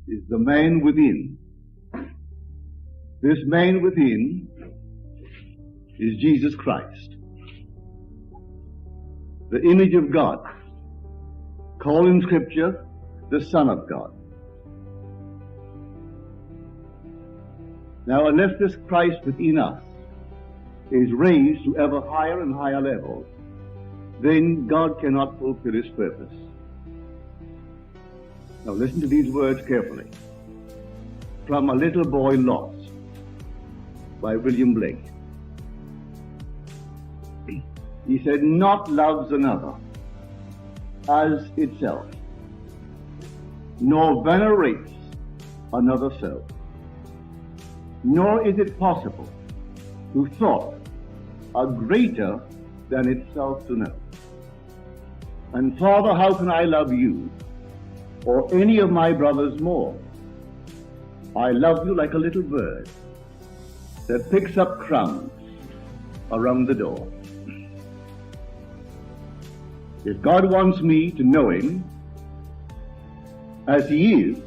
is the man within. This man within is Jesus Christ, the image of God, called in Scripture the Son of God. Now, unless this Christ within us is raised to ever higher and higher levels, then God cannot fulfill His purpose. Now listen to these words carefully. From A Little Boy Lost by William Blake. He said, "Not loves another as itself, nor venerates another self, nor is it possible to thought a greater than itself to know. And Father, how can I love you or any of my brothers more? I love you like a little bird that picks up crumbs around the door." If God wants me to know Him as He is,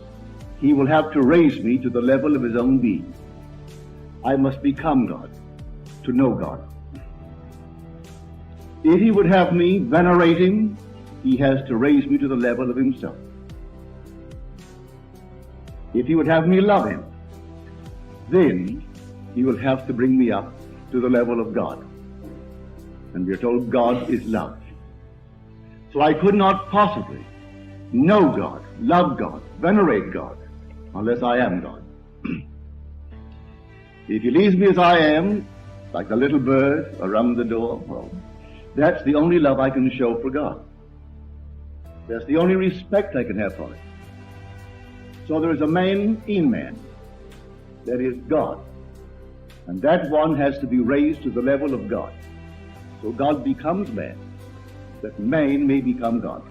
He will have to raise me to the level of His own being. I must become God to know God. If He would have me venerate Him, He has to raise me to the level of Himself. If He would have me love Him, then He will have to bring me up to the level of God. And we are told God is love. So I could not possibly know God, love God, venerate God, unless I am God. If He leaves me as I am, like a little bird around the door, well, that's the only love I can show for God. That's the only respect I can have for Him. So there is a man in man, that is God, and that one has to be raised to the level of God. So God becomes man, that man may become God.